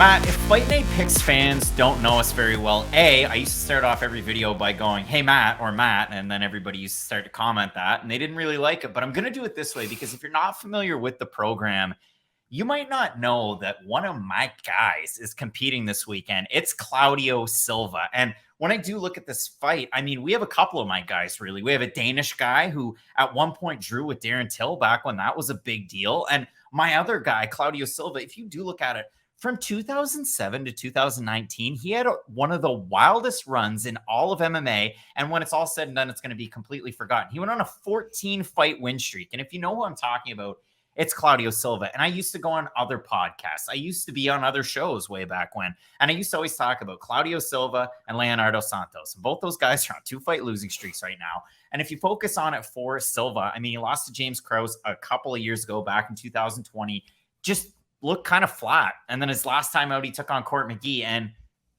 Matt, if Fight Night Picks fans don't know us very well, I used to start off every video by going, hey, Matt, or Matt, and then everybody used to start to comment that, and they didn't really like it. But I'm going to do it this way because if you're not familiar with the program, you might not know that one of my guys is competing this weekend. It's Claudio Silva. And when I do look at this fight, I mean, we have a couple of my guys, really. We have a Danish guy who at one point drew with Darren Till back when that was a big deal. And my other guy, Claudio Silva, if you do look at it, from 2007 to 2019, he had one of the wildest runs in all of MMA. And when it's all said and done, it's going to be completely forgotten. He went on a 14-fight win streak. And if you know who I'm talking about, it's Claudio Silva. And I used to go on other podcasts. I used to be on other shows way back when. And I used to always talk about Claudio Silva and Leonardo Santos. And both those guys are on 2-fight losing streaks right now. And if you focus on it for Silva, I mean, he lost to James Krause a couple of years ago back in 2020. Just looked kind of flat. And then his last time out, he took on Court McGee and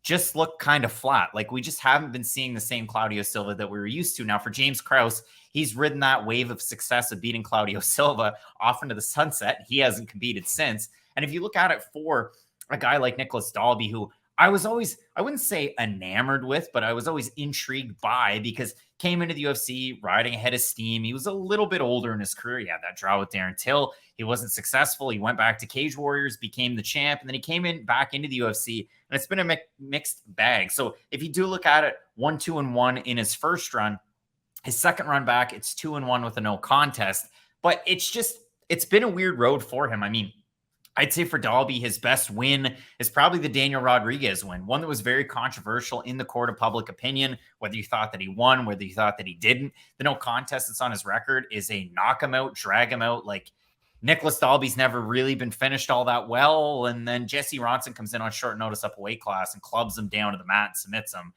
just looked kind of flat. Like, we just haven't been seeing the same Claudio Silva that we were used to. Now, for James Krause, he's ridden that wave of success of beating Claudio Silva off into the sunset. He hasn't competed since. And if you look at it for a guy like Nicolas Dalby, who I was always, I wouldn't say enamored with, but I was always intrigued by, because came into the UFC riding ahead of steam. He was a little bit older in his career. He had that draw with Darren Till. He wasn't successful. He went back to Cage Warriors, became the champ, and then he came in back into the UFC, and it's been a mixed bag. So if you do look at it, 1-2-1 in his first run, his second run back, it's 2-1 with a no contest. But it's been a weird road for him. I mean, I'd say for Dalby, his best win is probably the Daniel Rodriguez win, one that was very controversial in the court of public opinion, whether you thought that he won, whether you thought that he didn't. The no contest that's on his record is a knock him out, drag him out. Like, Nicolas Dalby's never really been finished all that well. And then Jesse Ronson comes in on short notice up a weight class and clubs him down to the mat and submits him.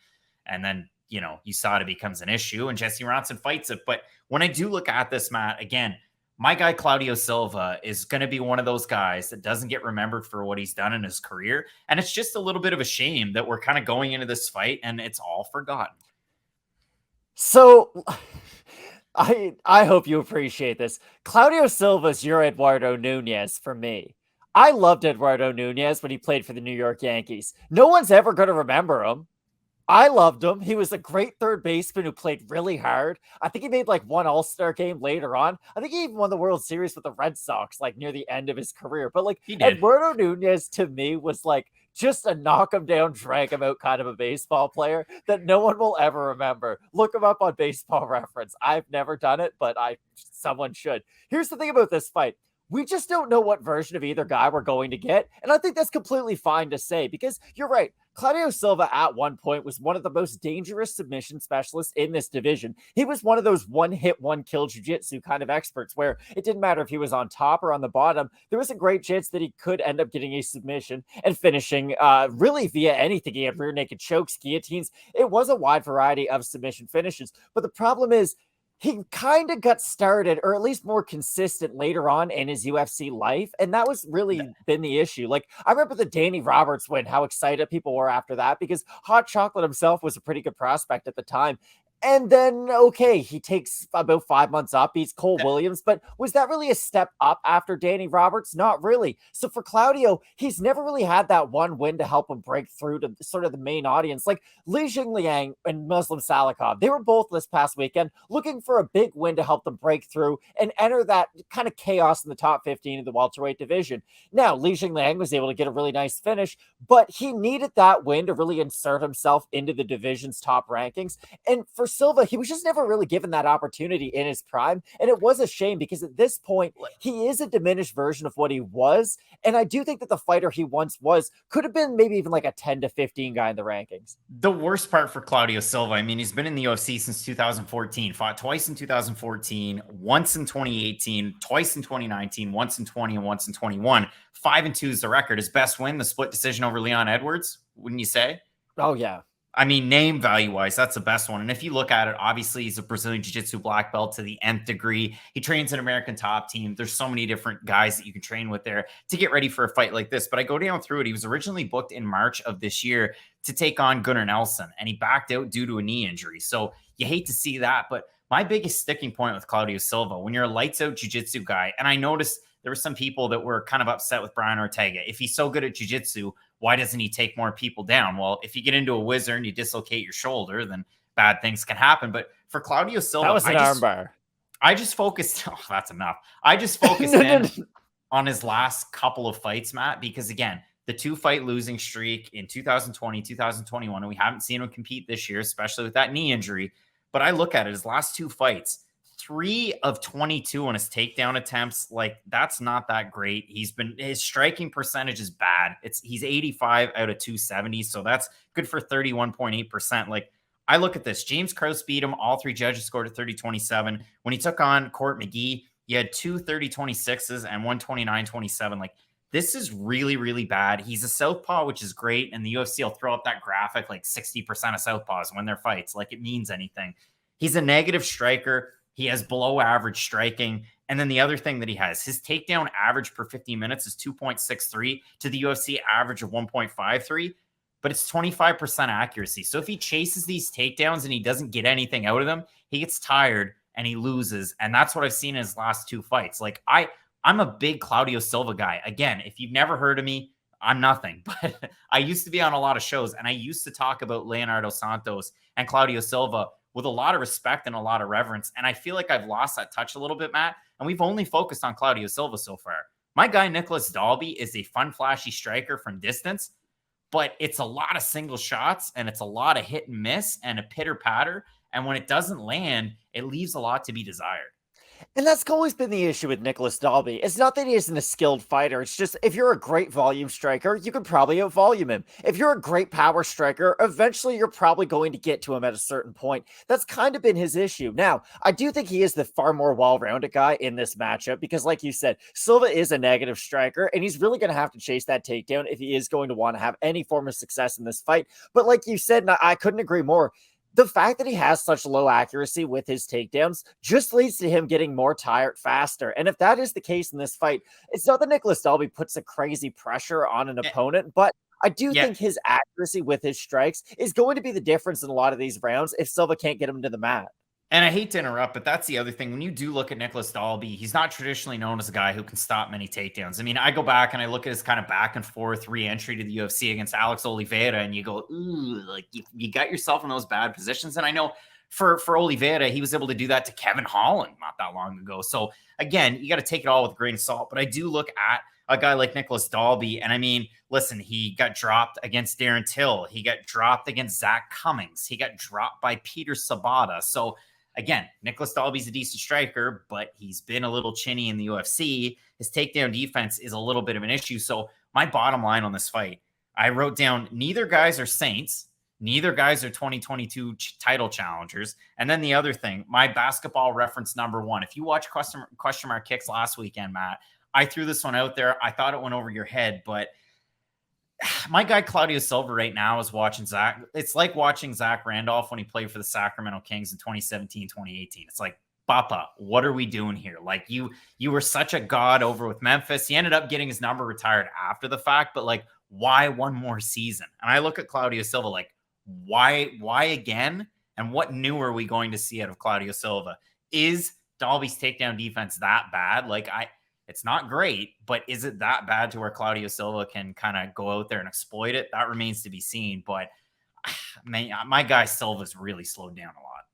And then, you know, USADA becomes an issue and Jesse Ronson fights it. But when I do look at this, Matt, again, my guy Claudio Silva is going to be one of those guys that doesn't get remembered for what he's done in his career. And it's just a little bit of a shame that we're kind of going into this fight and it's all forgotten. So I hope you appreciate this. Claudio Silva's your Eduardo Nunez for me. I loved Eduardo Nunez when he played for the New York Yankees. No one's ever going to remember him. I loved him. He was a great third baseman who played really hard. I think he made like one All-Star game later on. I think he even won the World Series with the Red Sox, like near the end of his career. But like Eduardo Nunez to me was like just a knock him down, drag him out kind of a baseball player that no one will ever remember. Look him up on Baseball Reference. I've never done it, but someone should. Here's the thing about this fight. We just don't know what version of either guy we're going to get. And I think that's completely fine to say, because you're right. Claudio Silva at one point was one of the most dangerous submission specialists in this division. He was one of those one-hit, one-kill jiu-jitsu kind of experts where it didn't matter if he was on top or on the bottom. There was a great chance that he could end up getting a submission and finishing really via anything. He had rear naked chokes, guillotines. It was a wide variety of submission finishes. But the problem is, he kind of got started, or at least more consistent later on in his UFC life. And that was really been the issue. Like, I remember the Danny Roberts win, how excited people were after that, because Hot Chocolate himself was a pretty good prospect at the time. And then, okay, he takes about 5 months off, beats Cole Williams. But was that really a step up after Danny Roberts? Not really. So for Claudio, he's never really had that one win to help him break through to sort of the main audience. Like Li Jingliang and Muslim Salikov, they were both this past weekend looking for a big win to help them break through and enter that kind of chaos in the top 15 of the welterweight division. Now, Li Jingliang was able to get a really nice finish, but he needed that win to really insert himself into the division's top rankings. And for Silva, he was just never really given that opportunity in his prime. And it was a shame, because at this point, he is a diminished version of what he was. And I do think that the fighter he once was could have been maybe even like a 10 to 15 guy in the rankings. The worst part for Claudio Silva, I mean, he's been in the UFC since 2014, fought twice in 2014, once in 2018, twice in 2019, once in 20, and once in 21. 5-2 is the record. His best win, the split decision over Leon Edwards, wouldn't you say? Oh, yeah. I mean, name value-wise, that's the best one. And if you look at it, obviously, he's a Brazilian Jiu-Jitsu black belt to the nth degree. He trains an American top team. There's so many different guys that you can train with there to get ready for a fight like this. But I go down through it. He was originally booked in March of this year to take on Gunnar Nelson, and he backed out due to a knee injury. So you hate to see that. But my biggest sticking point with Claudio Silva, when you're a lights-out Jiu-Jitsu guy, and I noticed there were some people that were kind of upset with Brian Ortega. If he's so good at Jiu-Jitsu, why doesn't he take more people down? Well, if you get into a whizzer and you dislocate your shoulder, then bad things can happen. But for Claudio Silva, that was an armbar. I just focused. Oh, that's enough. I just focused in on his last couple of fights, Matt, because again, the 2-fight losing streak in 2020, 2021, and we haven't seen him compete this year, especially with that knee injury. But I look at it, his last 2 fights, 3 of 22 on his takedown attempts. Like, that's not that great. His striking percentage is bad. He's 85 out of 270, so that's good for 31.8%. Like, I look at this. James Krause beat him. All 3 judges scored at 30-27. When he took on Court McGee, he had 2 30-26s and 1 29-27. Like, this is really, really bad. He's a southpaw, which is great. And the UFC will throw up that graphic like 60% of southpaws win their fights, like it means anything. He's a negative striker. He has below average striking. And then the other thing that he has, his takedown average per 15 minutes is 2.63 to the UFC average of 1.53. But it's 25% accuracy. So if he chases these takedowns and he doesn't get anything out of them, he gets tired and he loses. And that's what I've seen in his last 2 fights. Like, I'm a big Claudio Silva guy. Again, if you've never heard of me, I'm nothing. But I used to be on a lot of shows, and I used to talk about Leonardo Santos and Claudio Silva with a lot of respect and a lot of reverence. And I feel like I've lost that touch a little bit, Matt. And we've only focused on Claudio Silva so far. My guy, Nicolas Dalby, is a fun, flashy striker from distance. But it's a lot of single shots and it's a lot of hit and miss and a pitter patter. And when it doesn't land, it leaves a lot to be desired. And that's always been the issue with Nicolas Dalby. It's not that he isn't a skilled fighter. It's just, if you're a great volume striker, you could probably out-volume him. If you're a great power striker, eventually you're probably going to get to him at a certain point. That's kind of been his issue. Now, I do think he is the far more well-rounded guy in this matchup because, like you said, Silva is a negative striker, and he's really going to have to chase that takedown if he is going to want to have any form of success in this fight. But like you said, and I couldn't agree more, the fact that he has such low accuracy with his takedowns just leads to him getting more tired faster. And if that is the case in this fight, it's not that Nicolas Dalby puts a crazy pressure on an opponent, but I do think his accuracy with his strikes is going to be the difference in a lot of these rounds if Silva can't get him to the mat. And I hate to interrupt, but that's the other thing. When you do look at Nicolas Dalby, he's not traditionally known as a guy who can stop many takedowns. I mean, I go back and I look at his kind of back and forth re-entry to the UFC against Alex Oliveira, and you go, ooh, like you got yourself in those bad positions. And I know for Oliveira, he was able to do that to Kevin Holland not that long ago. So again, you got to take it all with a grain of salt. But I do look at a guy like Nicolas Dalby, and I mean, listen, he got dropped against Darren Till. He got dropped against Zach Cummings. He got dropped by Peter Sabata. So again, Nicolas Dalby's a decent striker, but he's been a little chinny in the UFC. His takedown defense is a little bit of an issue. So my bottom line on this fight, I wrote down neither guys are saints. Neither guys are 2022 title challengers. And then the other thing, my basketball reference number 1. If you watch question mark kicks last weekend, Matt, I threw this one out there. I thought it went over your head, but my guy Claudio Silva right now is watching Zach. It's like watching Zach Randolph when he played for the Sacramento Kings in 2017, 2018. It's like, Papa, what are we doing here? Like you were such a god over with Memphis. He ended up getting his number retired after the fact, but like, why one more season? And I look at Claudio Silva like, why again? And what new are we going to see out of Claudio Silva? Is Dalby's takedown defense that bad? Like it's not great, but is it that bad to where Claudio Silva can kind of go out there and exploit it? That remains to be seen. But man, my guy Silva's really slowed down a lot.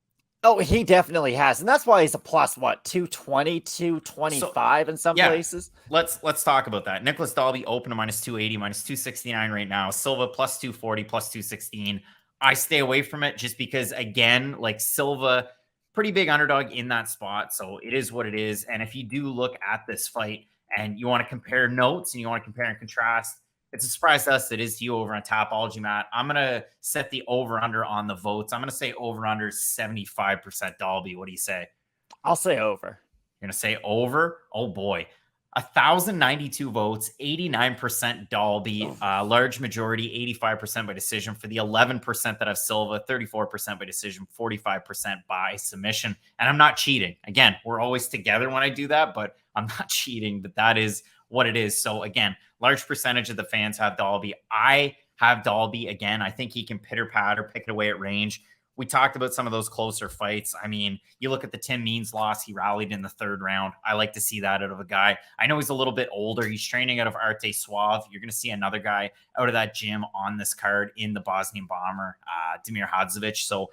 Oh, he definitely has. And that's why he's a plus, 220, 225 in some places. Let's talk about that. Nicolas Dalby opened to minus 280, minus 269 right now. Silva plus 240, plus 216. I stay away from it just because, again, like Silva, pretty big underdog in that spot. So it is what it is. And if you do look at this fight and you want to compare notes and you want to compare and contrast, it's a surprise to us that is to you over on Tapology, Matt. I'm going to set the over-under on the votes. I'm going to say over-under 75% Dalby. What do you say? I'll say over. You're going to say over? Oh, boy. 1,092 votes, 89% Dalby, large majority, 85% by decision for the 11% that have Silva, 34% by decision, 45% by submission. And I'm not cheating. Again, we're always together when I do that, but I'm not cheating, but that is what it is. So again, large percentage of the fans have Dalby. I have Dalby again. I think he can pitter patter, pick it away at range. We talked about some of those closer fights. I mean, you look at the Tim Means loss, he rallied in the 3rd round. I like to see that out of a guy. I know he's a little bit older. He's training out of Arte Suave. You're going to see another guy out of that gym on this card in the Bosnian bomber, Damir Hadzovic. So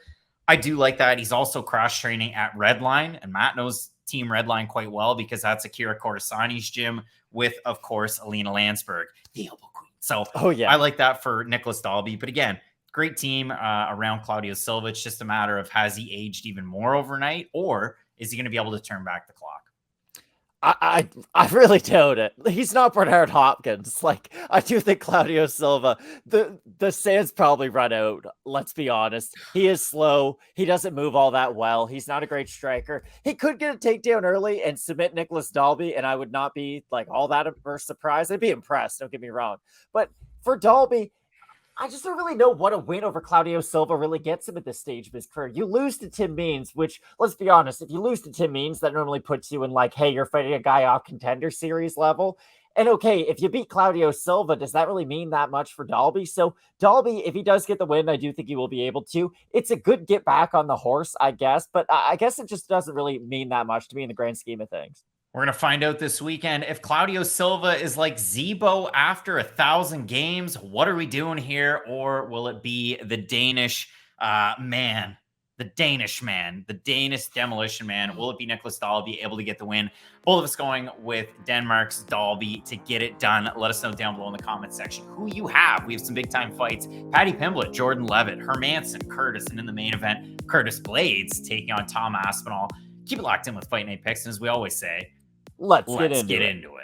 I do like that. He's also cross-training at Redline, and Matt knows Team Redline quite well because that's Akira Corsani's gym with, of course, Alina Landsberg, the elbow queen. So I like that for Nicolas Dalby. But again, great team around Claudio Silva. It's just a matter of, has he aged even more overnight, or is he going to be able to turn back the clock? I really doubt it. He's not Bernard Hopkins. Like, I do think Claudio Silva, the sands probably run out. Let's be honest. He is slow. He doesn't move all that well. He's not a great striker. He could get a takedown early and submit Nicolas Dalby, and I would not be like all that surprised. I'd be impressed. Don't get me wrong. But for Dalby, I just don't really know what a win over Claudio Silva really gets him at this stage of his career. You lose to Tim Means, which, let's be honest, if you lose to Tim Means, that normally puts you in like, hey, you're fighting a guy off Contender Series level. And okay, if you beat Claudio Silva, does that really mean that much for Dalby? So Dalby, if he does get the win, I do think he will be able to. It's a good get back on the horse, I guess, but I guess it just doesn't really mean that much to me in the grand scheme of things. We're going to find out this weekend if Claudio Silva is like Zebo after 1,000 games. What are we doing here? Or will it be the Danish man, the Danish demolition man? Will it be Nicolas Dalby able to get the win? Both of us going with Denmark's Dalby to get it done. Let us know down below in the comment section who you have. We have some big time fights. Paddy Pimblett, Jordan Levitt, Hermanson, Curtis, and in the main event, Curtis Blaydes taking on Tom Aspinall. Keep it locked in with Fight Night Picks, and as we always say, Let's get into it.